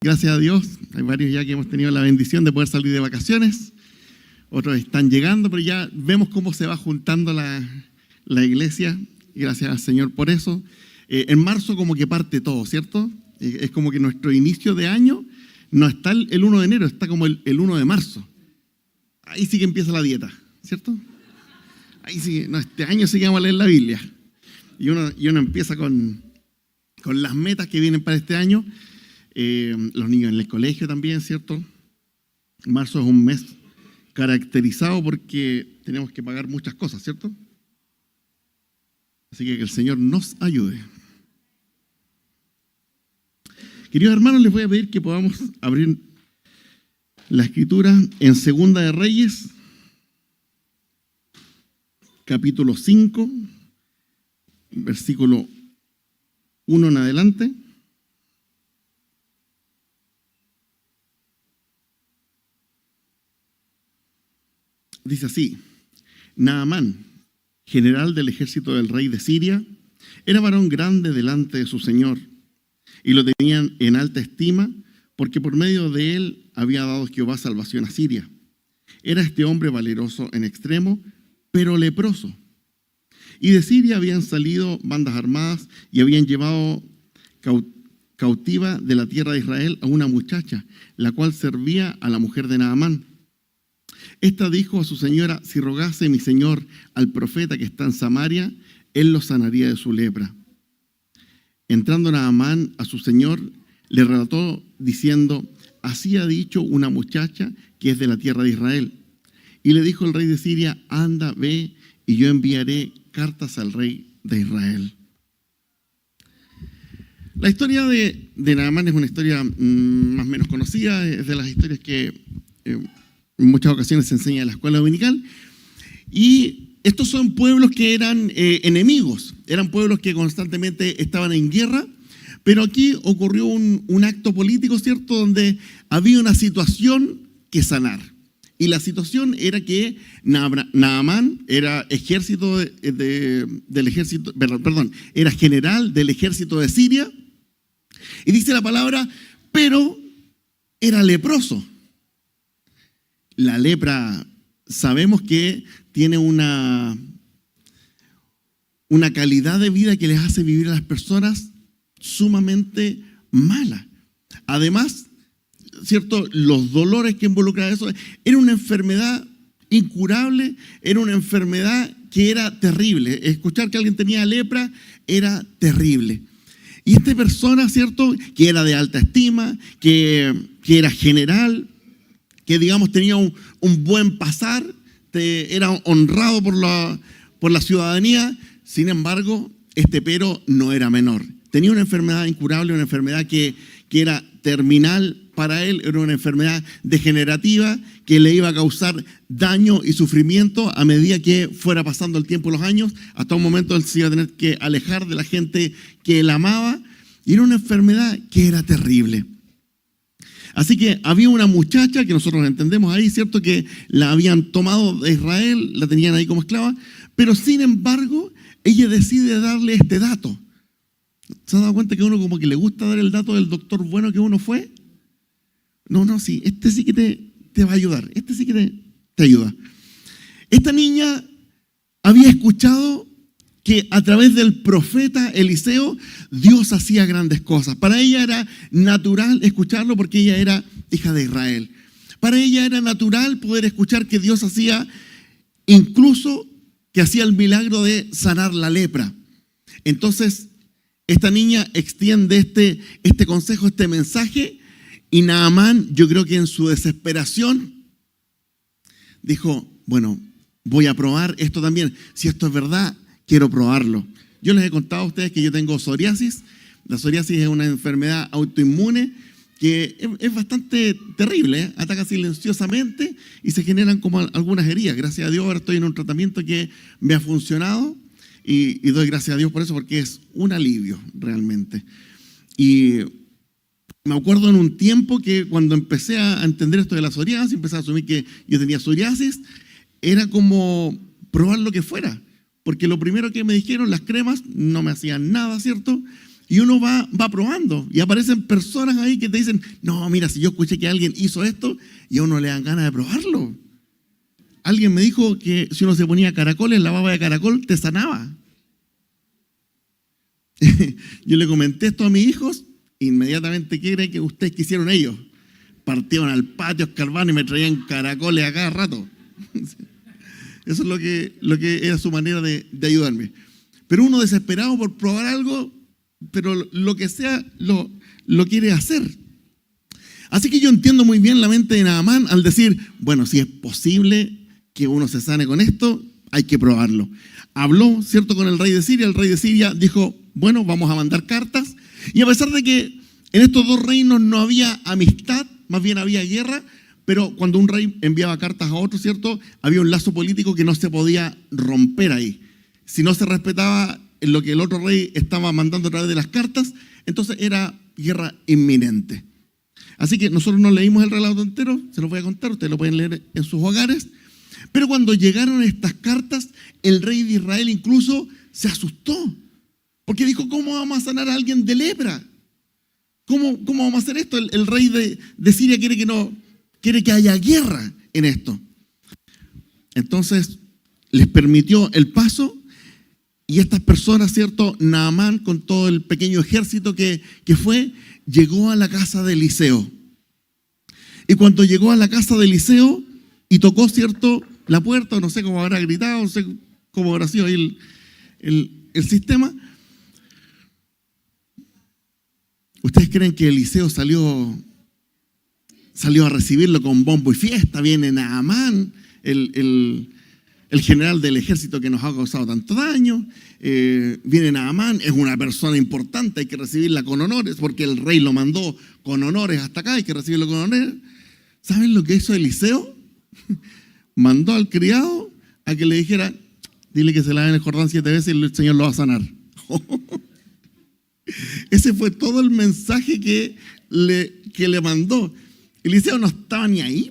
Gracias a Dios, hay varios ya que hemos tenido la bendición de poder salir de vacaciones, otros están llegando, pero ya vemos cómo se va juntando la iglesia, y gracias al Señor por eso. En marzo como que parte todo, ¿cierto? Es como que nuestro inicio de año no está el 1 de enero, está como el 1 de marzo. Ahí sí que empieza la dieta, ¿cierto? Ahí sí, no, este año sí que vamos a leer la Biblia. Y uno empieza con las metas que vienen para este año. Los niños en el colegio también, ¿cierto? Marzo es un mes caracterizado porque tenemos que pagar muchas cosas, ¿cierto? Así que el Señor nos ayude. Queridos hermanos, les voy a pedir que podamos abrir la escritura en Segunda de Reyes, capítulo 5, versículo 1 en adelante. Dice así: Naamán, general del ejército del rey de Siria, era varón grande delante de su señor, y lo tenían en alta estima, porque por medio de él había dado Jehová salvación a Siria. Era este hombre valeroso en extremo, pero leproso. Y de Siria habían salido bandas armadas y habían llevado cautiva de la tierra de Israel a una muchacha, la cual servía a la mujer de Naamán. Esta dijo a su señora: si rogase mi señor al profeta que está en Samaria, él lo sanaría de su lepra. Entrando Naamán a su señor, le relató diciendo: así ha dicho una muchacha que es de la tierra de Israel. Y le dijo el rey de Siria: anda, ve, y yo enviaré cartas al rey de Israel. La historia de Naamán es una historia más o menos conocida, es de las historias que en muchas ocasiones se enseña en la escuela dominical. Y estos son pueblos que eran enemigos, eran pueblos que constantemente estaban en guerra, pero aquí ocurrió un acto político, ¿cierto?, donde había una situación que sanar. Y la situación era que Naamán era era general del ejército de Siria, y dice la palabra, pero era leproso. La lepra, sabemos que tiene una calidad de vida que les hace vivir a las personas sumamente mala. Además, ¿cierto?, los dolores que involucraba eso, era una enfermedad incurable, era una enfermedad que era terrible. Escuchar que alguien tenía lepra era terrible. Y esta persona, ¿cierto?, que era de alta estima, que era general, que digamos tenía un buen pasar, era honrado por la ciudadanía. Sin embargo, este pero no era menor. Tenía una enfermedad incurable, una enfermedad que era terminal para él, era una enfermedad degenerativa que le iba a causar daño y sufrimiento a medida que fuera pasando el tiempo y los años. Hasta un momento él se iba a tener que alejar de la gente que él amaba, y era una enfermedad que era terrible. Así que había una muchacha que nosotros entendemos ahí, ¿cierto?, que la habían tomado de Israel, la tenían ahí como esclava, pero sin embargo, ella decide darle este dato. ¿Se han dado cuenta que uno como que le gusta dar el dato del doctor bueno que uno fue? No, sí, este sí que te va a ayudar, este sí que te ayuda. Esta niña había escuchado que a través del profeta Eliseo, Dios hacía grandes cosas. Para ella era natural escucharlo porque ella era hija de Israel. Para ella era natural poder escuchar que Dios hacía, incluso que hacía el milagro de sanar la lepra. Entonces, esta niña extiende este consejo, este mensaje, y Naamán, yo creo que en su desesperación, dijo: bueno, voy a probar esto también. Si esto es verdad, quiero probarlo. Yo les he contado a ustedes que yo tengo psoriasis. La psoriasis es una enfermedad autoinmune que es bastante terrible, ¿eh? Ataca silenciosamente y se generan como algunas heridas. Gracias a Dios ahora estoy en un tratamiento que me ha funcionado y doy gracias a Dios por eso, porque es un alivio realmente. Y me acuerdo en un tiempo que cuando empecé a entender esto de la psoriasis, empecé a asumir que yo tenía psoriasis, era como probar lo que fuera. Porque lo primero que me dijeron, las cremas, no me hacían nada, ¿cierto? Y uno va probando y aparecen personas ahí que te dicen, no, mira, si yo escuché que alguien hizo esto, y a uno le dan ganas de probarlo. Alguien me dijo que si uno se ponía caracoles, la baba de caracol te sanaba. Yo le comenté esto a mis hijos, inmediatamente, ¿qué creen que ustedes que hicieron ellos? Partieron al patio, escarbaban y me traían caracoles a cada rato. Eso es lo que era su manera de ayudarme. Pero uno desesperado por probar algo, pero lo que sea lo quiere hacer. Así que yo entiendo muy bien la mente de Naamán al decir, bueno, si es posible que uno se sane con esto, hay que probarlo. Habló, ¿cierto?, con el rey de Siria. El rey de Siria dijo, bueno, vamos a mandar cartas. Y a pesar de que en estos dos reinos no había amistad, más bien había guerra, pero cuando un rey enviaba cartas a otro, ¿cierto?, había un lazo político que no se podía romper ahí. Si no se respetaba lo que el otro rey estaba mandando a través de las cartas, entonces era guerra inminente. Así que nosotros no leímos el relato entero, se los voy a contar, ustedes lo pueden leer en sus hogares. Pero cuando llegaron estas cartas, el rey de Israel incluso se asustó. Porque dijo, ¿cómo vamos a sanar a alguien de lepra? ¿Cómo vamos a hacer esto? El rey de Siria quiere que haya guerra en esto. Entonces, les permitió el paso. Y estas personas, ¿cierto? Naamán, con todo el pequeño ejército que fue, llegó a la casa de Eliseo. Y cuando llegó a la casa de Eliseo y tocó, ¿cierto?, la puerta, no sé cómo habrá gritado, no sé cómo habrá sido ahí el sistema. ¿Ustedes creen que Eliseo salió a recibirlo con bombo y fiesta? Viene Naamán, el general del ejército que nos ha causado tanto daño. Viene Naamán, es una persona importante, hay que recibirla con honores, porque el rey lo mandó con honores hasta acá, hay que recibirlo con honores. ¿Saben lo que hizo Eliseo? Mandó al criado a que le dijera, dile que se lave en el Jordán 7 veces y el Señor lo va a sanar. Ese fue todo el mensaje que le mandó. Eliseo no estaba ni ahí,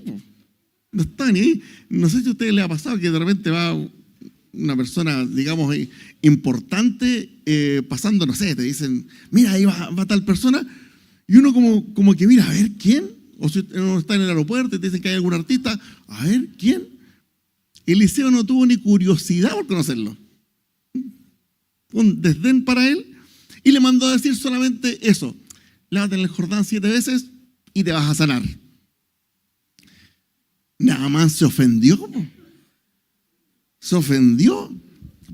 no estaba ni ahí. No sé si a ustedes les ha pasado que de repente va una persona, digamos, importante pasando, no sé, te dicen, mira, ahí va tal persona, y uno como que mira, a ver, ¿quién? O si uno está en el aeropuerto y te dicen que hay algún artista, a ver, ¿quién? Eliseo no tuvo ni curiosidad por conocerlo. Un desdén para él, y le mandó a decir solamente eso, lávate en el Jordán 7 veces y te vas a sanar. Naamán se ofendió. Se ofendió.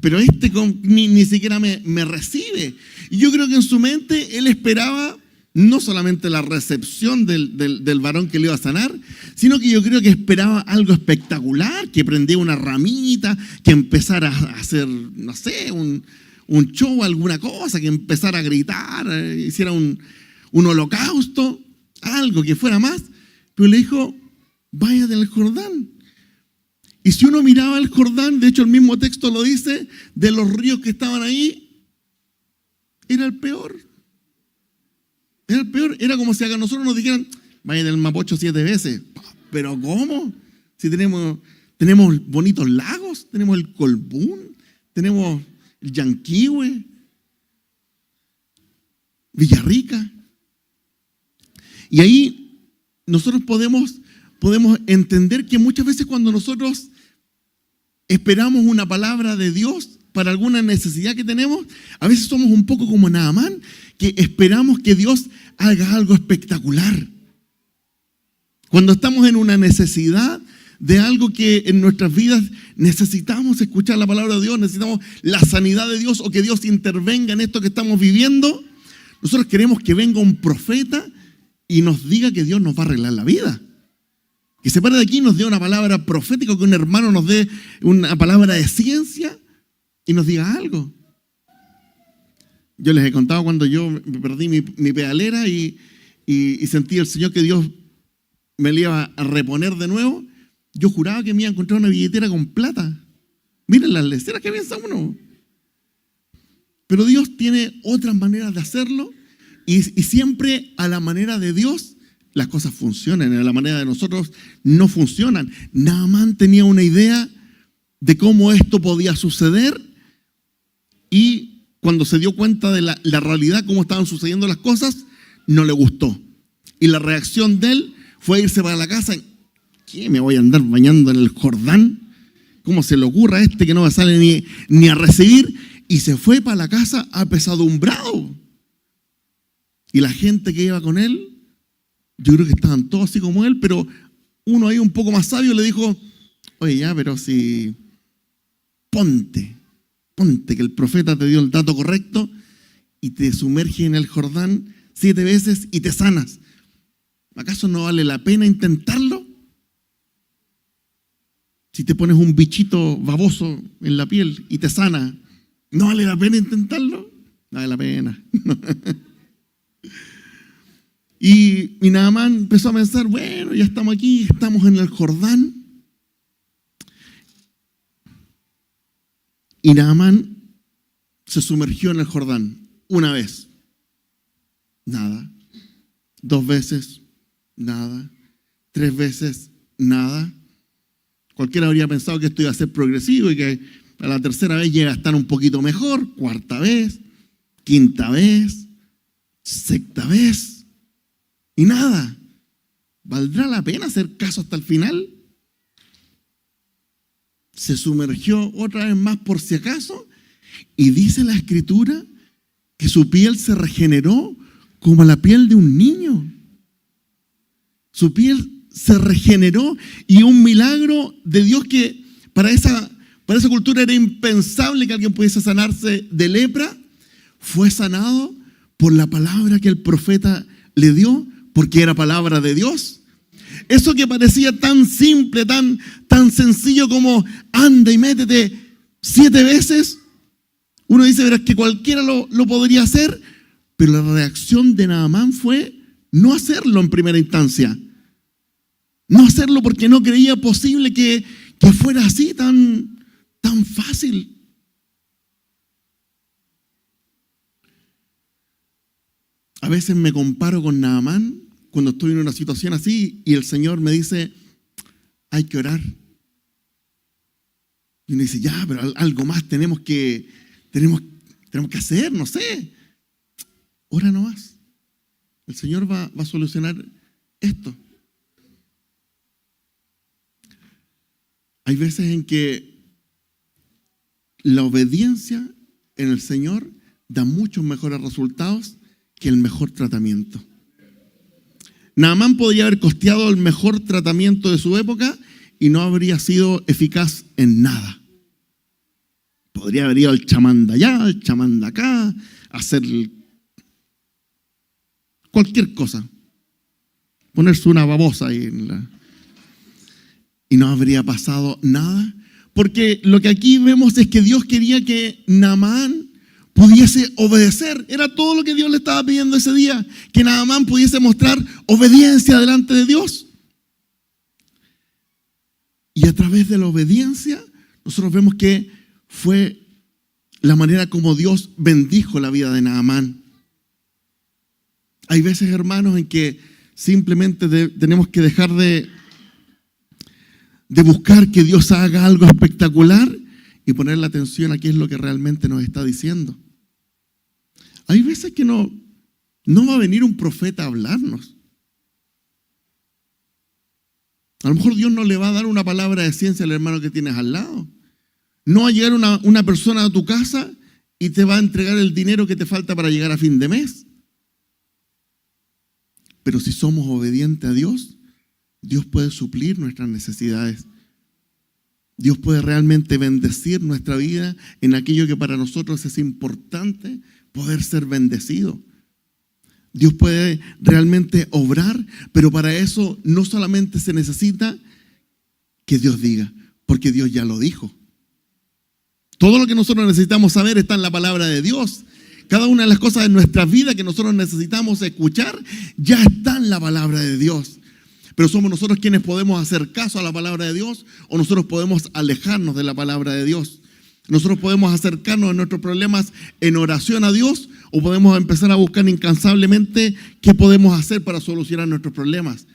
Pero ni siquiera me recibe. Y yo creo que en su mente él esperaba no solamente la recepción del varón que le iba a sanar, sino que yo creo que esperaba algo espectacular, que prendiera una ramita, que empezara a hacer, no sé, un show, alguna cosa, que empezara a gritar, hiciera un holocausto, algo que fuera más. Pero le dijo, váyate al Jordán. Y si uno miraba el Jordán, de hecho el mismo texto lo dice, de los ríos que estaban ahí, era el peor. Era el peor. Era como si a nosotros nos dijeran, váyate al Mapocho 7 veces. ¿Pero cómo? Si tenemos bonitos lagos, tenemos el Colbún, tenemos el Yanquihue, Villarrica. Y ahí nosotros podemos entender que muchas veces cuando nosotros esperamos una palabra de Dios para alguna necesidad que tenemos, a veces somos un poco como Naamán, que esperamos que Dios haga algo espectacular. Cuando estamos en una necesidad de algo que en nuestras vidas necesitamos escuchar la palabra de Dios, necesitamos la sanidad de Dios o que Dios intervenga en esto que estamos viviendo, nosotros queremos que venga un profeta y nos diga que Dios nos va a arreglar la vida. Que se pare de aquí y nos dé una palabra profética, que un hermano nos dé una palabra de ciencia y nos diga algo. Yo les he contado cuando yo perdí mi pedalera y sentí el Señor que Dios me la iba a reponer de nuevo. Yo juraba que me iba a encontrar una billetera con plata. Miren las leceras que piensa uno. Pero Dios tiene otras maneras de hacerlo y siempre a la manera de Dios las cosas funcionan, a la manera de nosotros no funcionan. Naamán tenía una idea de cómo esto podía suceder y cuando se dio cuenta de la realidad, cómo estaban sucediendo las cosas, no le gustó. Y la reacción de él fue irse para la casa. ¿Qué? ¿Me voy a andar bañando en el Jordán? ¿Cómo se le ocurre a este que no me sale ni a recibir? Y se fue para la casa apesadumbrado. Y la gente que iba con él, yo creo que estaban todos así como él, pero uno ahí un poco más sabio le dijo, oye ya, pero si ponte que el profeta te dio el dato correcto y te sumerge en el Jordán 7 veces y te sanas. ¿Acaso no vale la pena intentarlo? Si te pones un bichito baboso en la piel y te sana, ¿no vale la pena intentarlo? No vale la pena. Y Naamán empezó a pensar, bueno, ya estamos aquí, estamos en el Jordán. Y Naamán se sumergió en el Jordán una vez. Nada. 2 veces. Nada. 3 veces. Nada. Cualquiera habría pensado que esto iba a ser progresivo y que a la 3.ª vez llega a estar un poquito mejor. 4.ª vez. 5.ª vez. 6.ª vez. Y nada. ¿Valdrá la pena hacer caso hasta el final? Se sumergió otra vez más por si acaso. Y dice la Escritura que su piel se regeneró como la piel de un niño. Su piel se regeneró y un milagro de Dios que para esa cultura era impensable que alguien pudiese sanarse de lepra. Fue sanado por la palabra que el profeta le dio, porque era palabra de Dios. Eso que parecía tan simple, tan sencillo como anda y métete 7 veces. Uno dice, verás que cualquiera lo podría hacer, pero la reacción de Naamán fue no hacerlo en primera instancia. No hacerlo porque no creía posible que fuera así tan fácil. A veces me comparo con Naamán cuando estoy en una situación así y el Señor me dice, hay que orar. Y uno dice, ya, pero algo más tenemos que hacer, no sé. Ora nomás. El Señor va a solucionar esto. Hay veces en que la obediencia en el Señor da muchos mejores resultados que el mejor tratamiento. Naamán podría haber costeado el mejor tratamiento de su época y no habría sido eficaz en nada. Podría haber ido al chamán de allá, al chamán de acá, hacer cualquier cosa. Ponerse una babosa ahí y no habría pasado nada. Porque lo que aquí vemos es que Dios quería que Naamán pudiese obedecer. Era todo lo que Dios le estaba pidiendo ese día. Que Naamán pudiese mostrar obediencia delante de Dios. Y a través de la obediencia, nosotros vemos que fue la manera como Dios bendijo la vida de Naamán. Hay veces, hermanos, en que simplemente tenemos que dejar de buscar que Dios haga algo espectacular y poner la atención a qué es lo que realmente nos está diciendo. Hay veces que no va a venir un profeta a hablarnos. A lo mejor Dios no le va a dar una palabra de ciencia al hermano que tienes al lado. No va a llegar una persona a tu casa y te va a entregar el dinero que te falta para llegar a fin de mes. Pero si somos obedientes a Dios, Dios puede suplir nuestras necesidades. Dios puede realmente bendecir nuestra vida en aquello que para nosotros es importante poder ser bendecido. Dios puede realmente obrar, pero para eso no solamente se necesita que Dios diga, porque Dios ya lo dijo. Todo lo que nosotros necesitamos saber está en la palabra de Dios. Cada una de las cosas de nuestra vida que nosotros necesitamos escuchar ya está en la palabra de Dios. Pero somos nosotros quienes podemos hacer caso a la palabra de Dios o nosotros podemos alejarnos de la palabra de Dios. Nosotros podemos acercarnos a nuestros problemas en oración a Dios o podemos empezar a buscar incansablemente qué podemos hacer para solucionar nuestros problemas.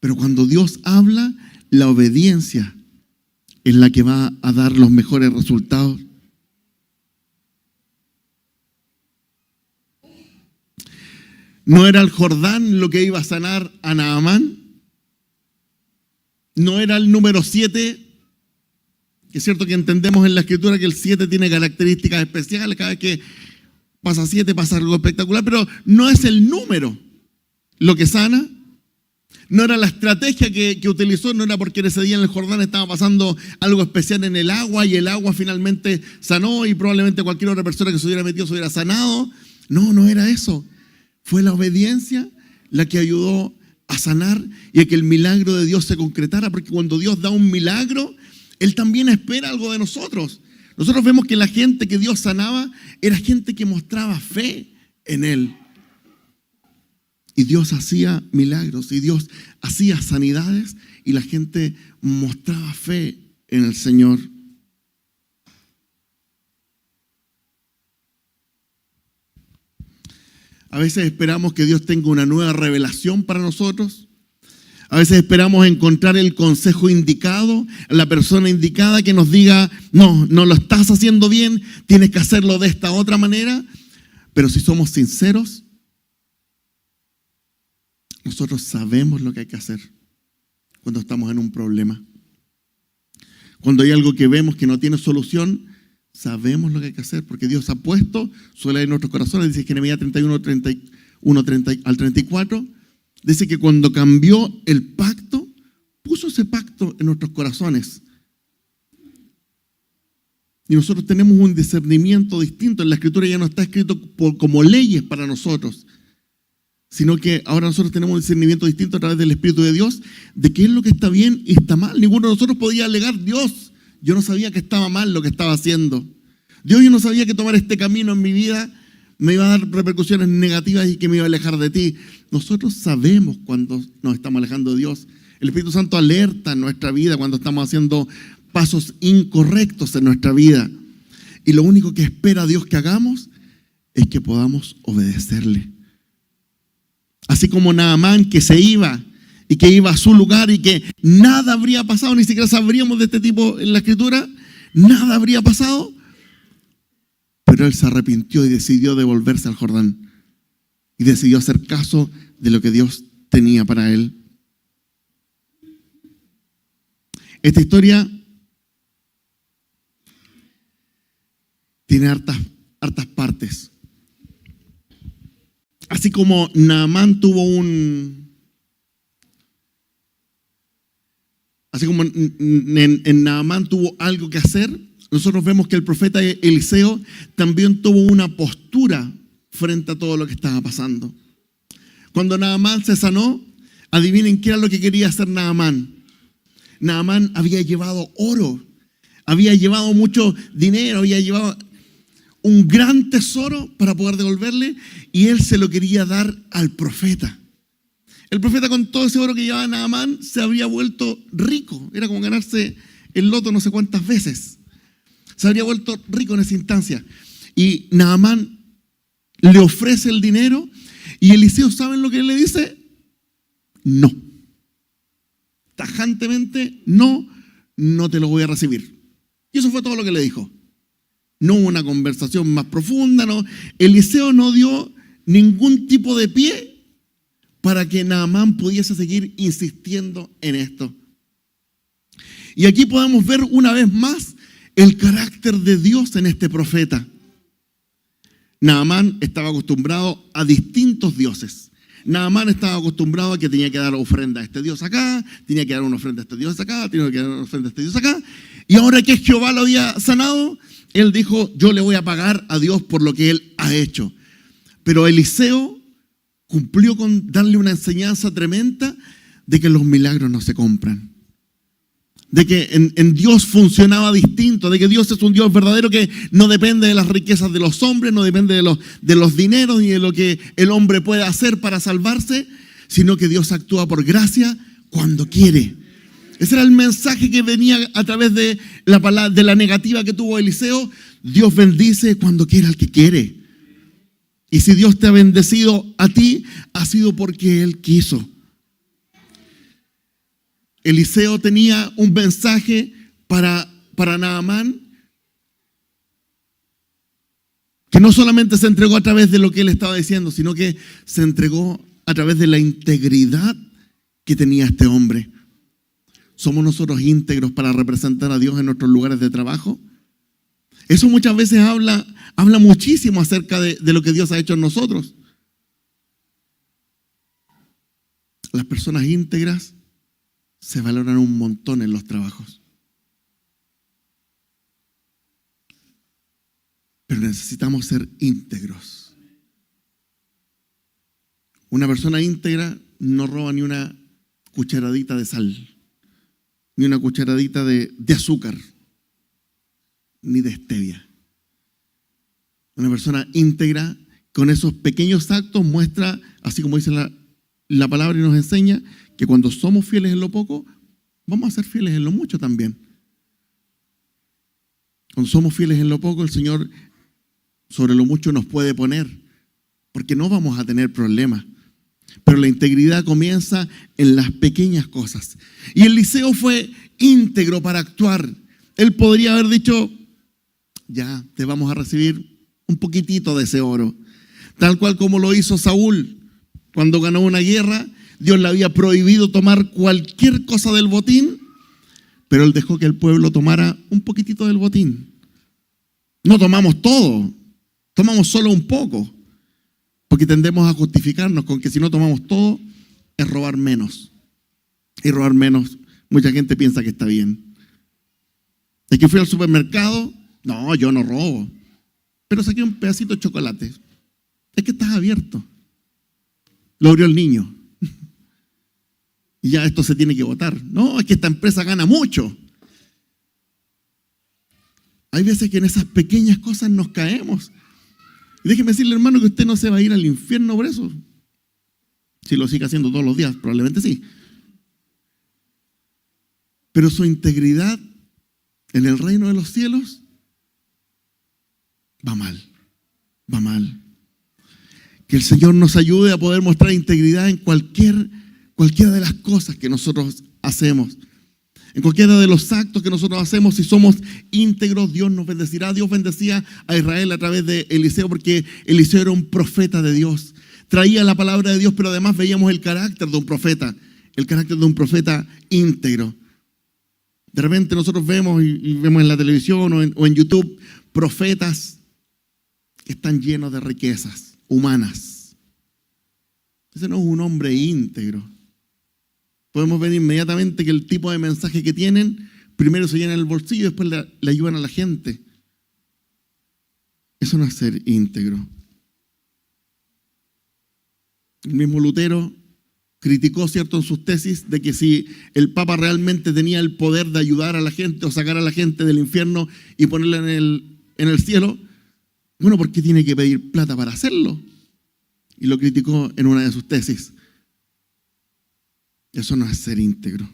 Pero cuando Dios habla, la obediencia es la que va a dar los mejores resultados. ¿No era el Jordán lo que iba a sanar a Naamán? ¿No era el número 7? Que es cierto que entendemos en la Escritura que el 7 tiene características especiales. Cada vez que pasa 7 pasa algo espectacular, pero no es el número lo que sana. No era la estrategia que utilizó, no era porque ese día en el Jordán estaba pasando algo especial en el agua y el agua finalmente sanó y probablemente cualquier otra persona que se hubiera metido se hubiera sanado. No, no era eso. Fue la obediencia la que ayudó a sanar y a que el milagro de Dios se concretara, porque cuando Dios da un milagro, Él también espera algo de nosotros. Nosotros vemos que la gente que Dios sanaba era gente que mostraba fe en Él. Y Dios hacía milagros, y Dios hacía sanidades, y la gente mostraba fe en el Señor. A veces esperamos que Dios tenga una nueva revelación para nosotros. A veces esperamos encontrar el consejo indicado, la persona indicada que nos diga, no lo estás haciendo bien, tienes que hacerlo de esta otra manera. Pero si somos sinceros, nosotros sabemos lo que hay que hacer cuando estamos en un problema. Cuando hay algo que vemos que no tiene solución, sabemos lo que hay que hacer, porque Dios ha puesto su ley en nuestros corazones. Dice Jeremías 31, 31 al 34, dice que cuando cambió el pacto, puso ese pacto en nuestros corazones. Y nosotros tenemos un discernimiento distinto. En la Escritura ya no está escrito como leyes para nosotros, sino que ahora nosotros tenemos un discernimiento distinto a través del Espíritu de Dios de qué es lo que está bien y está mal. Ninguno de nosotros podía alegar, Dios, yo no sabía que estaba mal lo que estaba haciendo. Dios, yo no sabía que tomar este camino en mi vida me iba a dar repercusiones negativas y que me iba a alejar de ti. Nosotros sabemos cuando nos estamos alejando de Dios. El Espíritu Santo alerta en nuestra vida cuando estamos haciendo pasos incorrectos en nuestra vida. Y lo único que espera Dios que hagamos es que podamos obedecerle. Así como Naamán, que se iba y que iba a su lugar y que nada habría pasado, ni siquiera sabríamos de este tipo en la Escritura, nada habría pasado, pero él se arrepintió y decidió devolverse al Jordán y decidió hacer caso de lo que Dios tenía para él. Esta historia tiene hartas partes. Así como Naamán tuvo en Naamán tuvo algo que hacer, nosotros vemos que el profeta Eliseo también tuvo una postura frente a todo lo que estaba pasando. Cuando Naamán se sanó, adivinen qué era lo que quería hacer Naamán. Naamán había llevado oro, había llevado mucho dinero, había llevado un gran tesoro para poder devolverle, y él se lo quería dar al profeta. El profeta, con todo ese oro que llevaba Naamán, se habría vuelto rico. Era como ganarse el loto no sé cuántas veces. Se habría vuelto rico en esa instancia. Y Naamán le ofrece el dinero, y Eliseo, ¿saben lo que él le dice? No. Tajantemente, no te lo voy a recibir. Y eso fue todo lo que le dijo. No hubo una conversación más profunda, no. Eliseo no dio ningún tipo de pie para que Naamán pudiese seguir insistiendo en esto. Y aquí podemos ver una vez más el carácter de Dios en este profeta. Naamán estaba acostumbrado a distintos dioses. Naamán estaba acostumbrado a que tenía que dar ofrenda a este Dios acá, tenía que dar una ofrenda a este Dios acá, tenía que dar una ofrenda a este Dios acá. Y ahora que Jehová lo había sanado, él dijo, yo le voy a pagar a Dios por lo que él ha hecho. Pero Eliseo cumplió con darle una enseñanza tremenda de que los milagros no se compran. De que en Dios funcionaba distinto, de que Dios es un Dios verdadero que no depende de las riquezas de los hombres, no depende de los dineros ni de lo que el hombre puede hacer para salvarse, sino que Dios actúa por gracia cuando quiere. Ese era el mensaje que venía a través de la negativa que tuvo Eliseo. Dios bendice cuando quiere al que quiere. Y si Dios te ha bendecido a ti, ha sido porque Él quiso. Eliseo tenía un mensaje para Naamán que no solamente se entregó a través de lo que él estaba diciendo, sino que se entregó a través de la integridad que tenía este hombre. ¿Somos nosotros íntegros para representar a Dios en nuestros lugares de trabajo? Eso muchas veces habla muchísimo acerca de lo que Dios ha hecho en nosotros. Las personas íntegras se valoran un montón en los trabajos. Pero necesitamos ser íntegros. Una persona íntegra no roba ni una cucharadita de sal, ni una cucharadita de azúcar, ni de stevia. Una persona íntegra con esos pequeños actos muestra, así como dice la palabra y nos enseña, que cuando somos fieles en lo poco, vamos a ser fieles en lo mucho también. Cuando somos fieles en lo poco, el Señor sobre lo mucho nos puede poner, porque no vamos a tener problemas. Pero la integridad comienza en las pequeñas cosas. Y Eliseo fue íntegro para actuar. Él podría haber dicho, ya, te vamos a recibir un poquitito de ese oro. Tal cual como lo hizo Saúl. Cuando ganó una guerra, Dios le había prohibido tomar cualquier cosa del botín, pero él dejó que el pueblo tomara un poquitito del botín. No tomamos todo, tomamos solo un poco, porque tendemos a justificarnos con que si no tomamos todo, es robar menos. Y robar menos, mucha gente piensa que está bien. Es que fui al supermercado, no, yo no robo, pero saqué un pedacito de chocolate. Es que estás abierto. Lo abrió el niño. Y ya esto se tiene que votar. No, es que esta empresa gana mucho. Hay veces que en esas pequeñas cosas nos caemos. Y déjeme decirle, hermano, que usted no se va a ir al infierno por eso. Si lo sigue haciendo todos los días, probablemente sí. Pero su integridad en el reino de los cielos va mal. Va mal. Que el Señor nos ayude a poder mostrar integridad en cualquiera de las cosas que nosotros hacemos. En cualquiera de los actos que nosotros hacemos, si somos íntegros, Dios nos bendecirá. Dios bendecía a Israel a través de Eliseo, porque Eliseo era un profeta de Dios. Traía la palabra de Dios, pero además veíamos el carácter de un profeta, el carácter de un profeta íntegro. De repente nosotros vemos y vemos en la televisión o en YouTube profetas que están llenos de riquezas humanas. Ese no es un hombre íntegro. Podemos ver inmediatamente que el tipo de mensaje que tienen, primero se llenan el bolsillo y después le ayudan a la gente. Eso no es ser íntegro. El mismo Lutero criticó, ¿cierto?, en sus tesis de que si el Papa realmente tenía el poder de ayudar a la gente o sacar a la gente del infierno y ponerla en el cielo, bueno, ¿por qué tiene que pedir plata para hacerlo? Y lo criticó en una de sus tesis. Eso no es ser íntegro.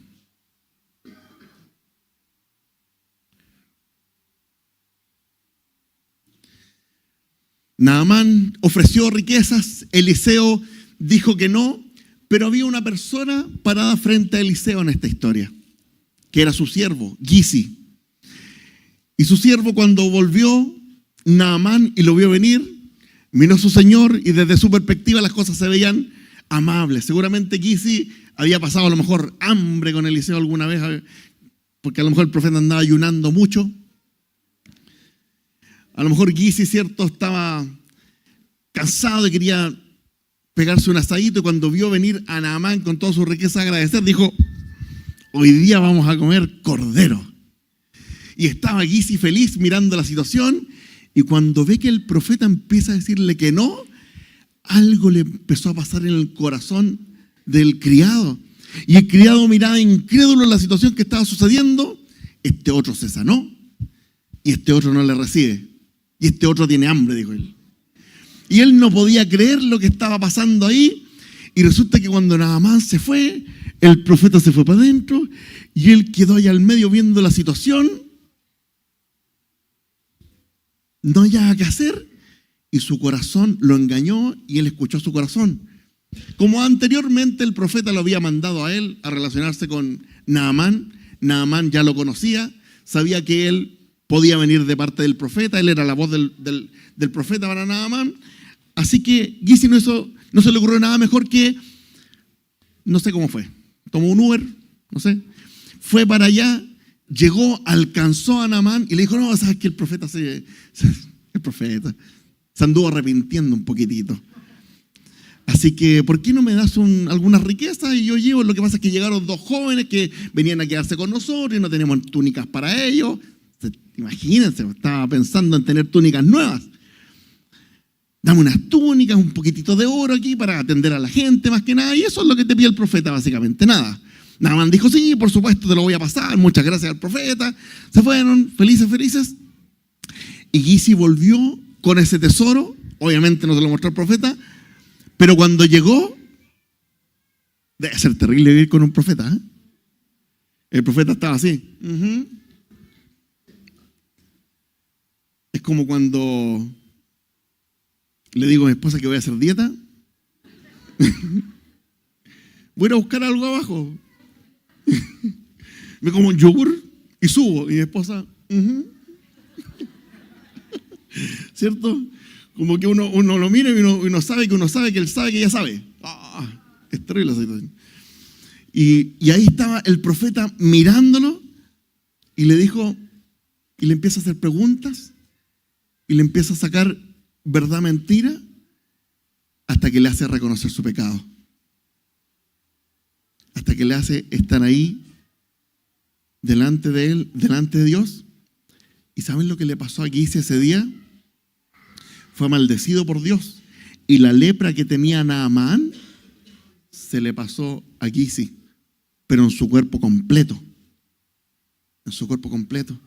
Naamán ofreció riquezas, Eliseo dijo que no, pero había una persona parada frente a Eliseo en esta historia, que era su siervo, Gizi. Y su siervo, cuando volvió Naamán y lo vio venir, miró a su señor y desde su perspectiva las cosas se veían amables. Seguramente Gizi había pasado a lo mejor hambre con Eliseo alguna vez, porque a lo mejor el profeta andaba ayunando mucho. A lo mejor Gizi, cierto, estaba cansado y quería pegarse un asadito, y cuando vio venir a Naamán con toda su riqueza a agradecer, dijo, hoy día vamos a comer cordero. Y estaba Gizi feliz mirando la situación, y cuando ve que el profeta empieza a decirle que no, algo le empezó a pasar en el corazón del criado. Y el criado miraba incrédulo en la situación que estaba sucediendo. Este otro se sanó y este otro no le recibe. Y este otro tiene hambre, dijo él. Y él no podía creer lo que estaba pasando ahí. Y resulta que cuando Naamán se fue, el profeta se fue para adentro y él quedó ahí al medio viendo la situación. No había qué hacer. Y su corazón lo engañó y él escuchó su corazón. Como anteriormente el profeta lo había mandado a él a relacionarse con Naamán, Naamán ya lo conocía, sabía que él podía venir de parte del profeta, él era la voz del profeta para Naamán. Así que Gizi no se le ocurrió nada mejor que, no sé cómo fue, tomó un Uber, no sé, fue para allá, llegó, alcanzó a Naamán y le dijo, no, sabes que el profeta se anduvo arrepintiendo un poquitito. Así que, ¿por qué no me das algunas riquezas y yo llevo? Lo que pasa es que llegaron 2 jóvenes que venían a quedarse con nosotros y no teníamos túnicas para ellos. Imagínense, estaba pensando en tener túnicas nuevas. Dame unas túnicas, un poquitito de oro aquí para atender a la gente más que nada. Y eso es lo que te pide el profeta, básicamente, nada. Naamán dijo, sí, por supuesto, te lo voy a pasar. Muchas gracias al profeta. Se fueron, felices. Y Gizi volvió con ese tesoro. Obviamente no se lo mostró al profeta. Pero cuando llegó, debe ser terrible vivir con un profeta, ¿eh? El profeta estaba así. Es como cuando le digo a mi esposa que voy a hacer dieta. Voy a ir a buscar algo abajo. Me como un yogur y subo. Y mi esposa, ¿cierto? Como que uno lo mira y uno sabe que él sabe que ella sabe. Es terrible la situación. Y ahí estaba el profeta mirándolo y le dijo, y le empieza a hacer preguntas y le empieza a sacar verdad, mentira, hasta que le hace reconocer su pecado. Hasta que le hace estar ahí delante de él, delante de Dios. ¿Y saben lo que le pasó a Gizi ese día? Fue maldecido por Dios. Y la lepra que tenía Naamán se le pasó a Gizi, pero en su cuerpo completo. En su cuerpo completo.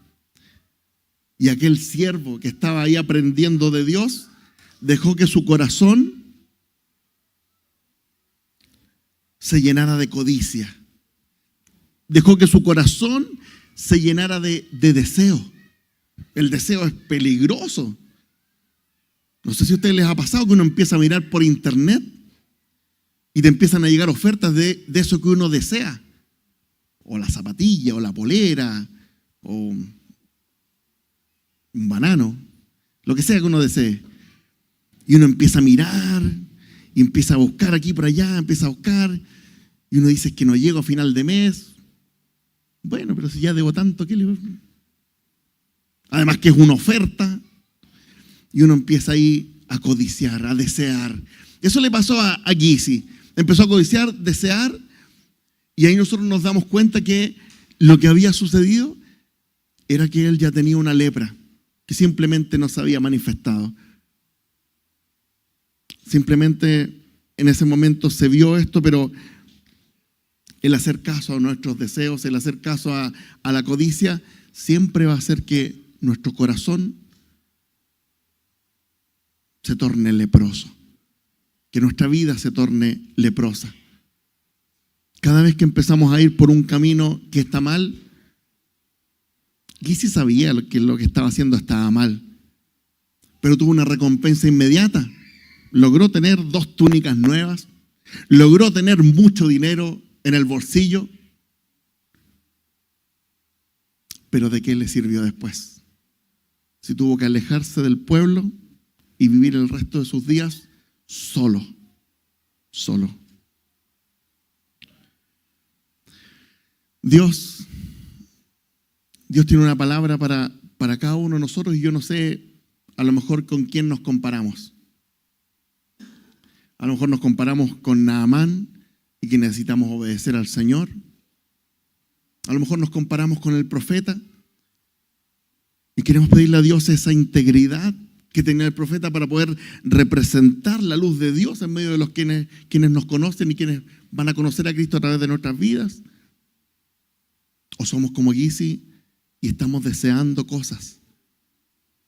Y aquel siervo que estaba ahí aprendiendo de Dios, dejó que su corazón se llenara de codicia. Dejó que su corazón se llenara de deseo. El deseo es peligroso. No sé si a ustedes les ha pasado que uno empieza a mirar por internet y te empiezan a llegar ofertas de eso que uno desea. O la zapatilla, o la polera, o un banano. Lo que sea que uno desee. Y uno empieza a mirar y empieza a buscar aquí por allá, empieza a buscar. Y uno dice que no llego a final de mes. Bueno, pero si ya debo tanto, ¿qué le... Además que es una oferta. Y uno empieza ahí a codiciar, a desear. Eso le pasó a Gizi. Empezó a codiciar, desear. Y ahí nosotros nos damos cuenta que lo que había sucedido era que él ya tenía una lepra que simplemente no se había manifestado. Simplemente en ese momento se vio esto, pero el hacer caso a nuestros deseos, el hacer caso a la codicia, siempre va a hacer que nuestro corazón se torne leproso, que nuestra vida se torne leprosa. Cada vez que empezamos a ir por un camino que está mal, Gizi sabía que lo que estaba haciendo estaba mal, pero tuvo una recompensa inmediata. Logró tener 2 túnicas nuevas, logró tener mucho dinero en el bolsillo, pero ¿de qué le sirvió después? Si tuvo que alejarse del pueblo y vivir el resto de sus días solo. Dios tiene una palabra para cada uno de nosotros y yo no sé a lo mejor con quién nos comparamos. A lo mejor nos comparamos con Naamán y que necesitamos obedecer al Señor. A lo mejor nos comparamos con el profeta y queremos pedirle a Dios esa integridad que tenía el profeta para poder representar la luz de Dios en medio de los quienes nos conocen y quienes van a conocer a Cristo a través de nuestras vidas. O somos como Gizi y estamos deseando cosas.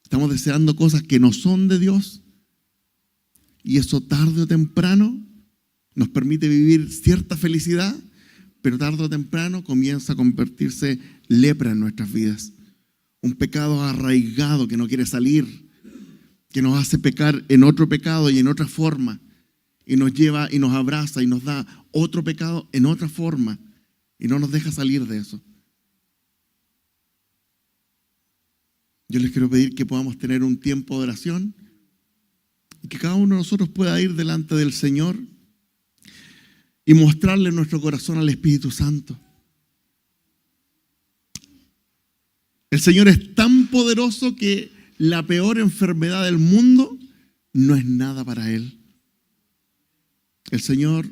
Estamos deseando cosas que no son de Dios. Y eso tarde o temprano nos permite vivir cierta felicidad, pero tarde o temprano comienza a convertirse lepra en nuestras vidas. Un pecado arraigado que no quiere salir, que nos hace pecar en otro pecado y en otra forma, y nos lleva y nos abraza y nos da otro pecado en otra forma, y no nos deja salir de eso. Yo les quiero pedir que podamos tener un tiempo de oración y que cada uno de nosotros pueda ir delante del Señor y mostrarle nuestro corazón al Espíritu Santo. El Señor es tan poderoso que la peor enfermedad del mundo no es nada para Él. El Señor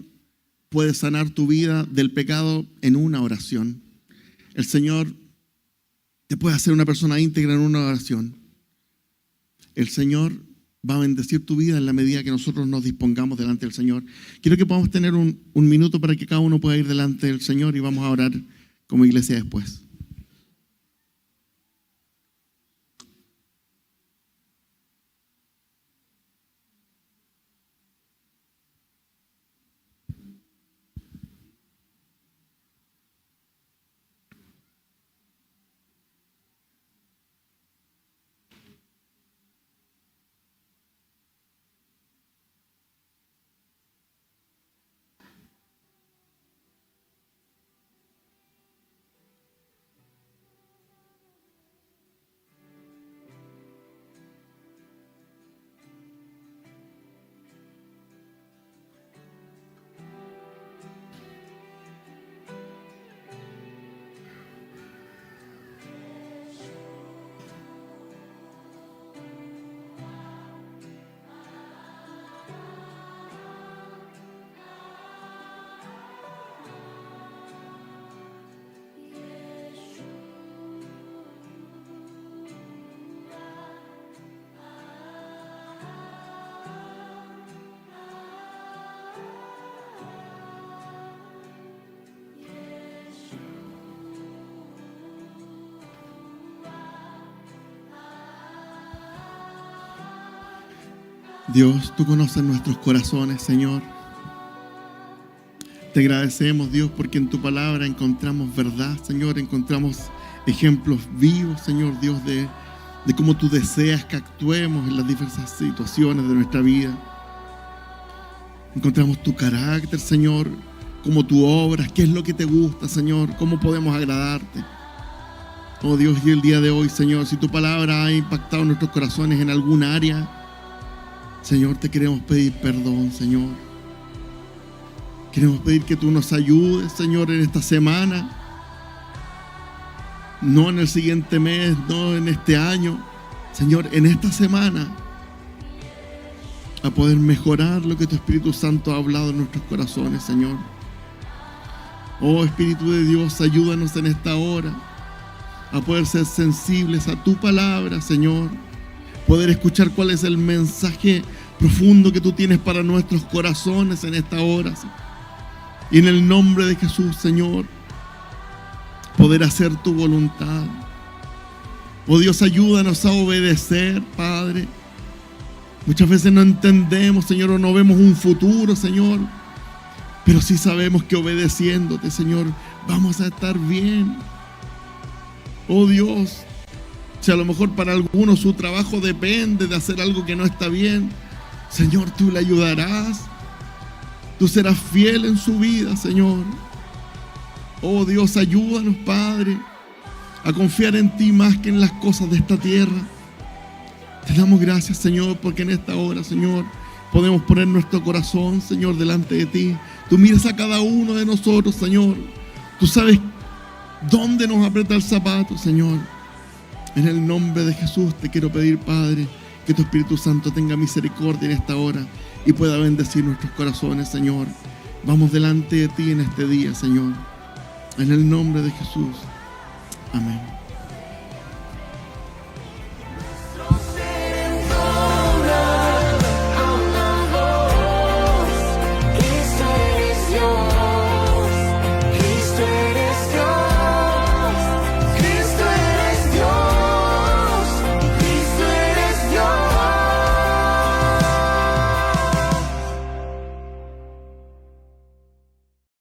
puede sanar tu vida del pecado en una oración. El Señor te puede hacer una persona íntegra en una oración. El Señor va a bendecir tu vida en la medida que nosotros nos dispongamos delante del Señor. Quiero que podamos tener un minuto para que cada uno pueda ir delante del Señor y vamos a orar como iglesia después. Dios, tú conoces nuestros corazones, Señor. Te agradecemos, Dios, porque en tu palabra encontramos verdad, Señor. Encontramos ejemplos vivos, Señor, Dios, de cómo tú deseas que actuemos en las diversas situaciones de nuestra vida. Encontramos tu carácter, Señor, cómo tú obras, qué es lo que te gusta, Señor, cómo podemos agradarte. Oh Dios, y el día de hoy, Señor, si tu palabra ha impactado nuestros corazones en alguna área, Señor, te queremos pedir perdón, Señor. Queremos pedir que tú nos ayudes, Señor, en esta semana. No en el siguiente mes, no en este año. Señor, en esta semana, a poder mejorar lo que tu Espíritu Santo ha hablado en nuestros corazones, Señor. Oh Espíritu de Dios, ayúdanos en esta hora a poder ser sensibles a tu palabra, Señor. Poder escuchar cuál es el mensaje profundo que tú tienes para nuestros corazones en esta hora. Y en el nombre de Jesús, Señor, poder hacer tu voluntad. Oh Dios, ayúdanos a obedecer, Padre. Muchas veces no entendemos, Señor, o no vemos un futuro, Señor. Pero sí sabemos que obedeciéndote, Señor, vamos a estar bien. Oh Dios, si a lo mejor para algunos su trabajo depende de hacer algo que no está bien, Señor, tú le ayudarás. Tú serás fiel en su vida, Señor. Oh Dios, ayúdanos, Padre, a confiar en ti más que en las cosas de esta tierra. Te damos gracias, Señor, porque en esta hora, Señor, podemos poner nuestro corazón, Señor, delante de ti. Tú miras a cada uno de nosotros, Señor. Tú sabes dónde nos aprieta el zapato, Señor. En el nombre de Jesús te quiero pedir, Padre, que tu Espíritu Santo tenga misericordia en esta hora y pueda bendecir nuestros corazones, Señor. Vamos delante de ti en este día, Señor. En el nombre de Jesús. Amén.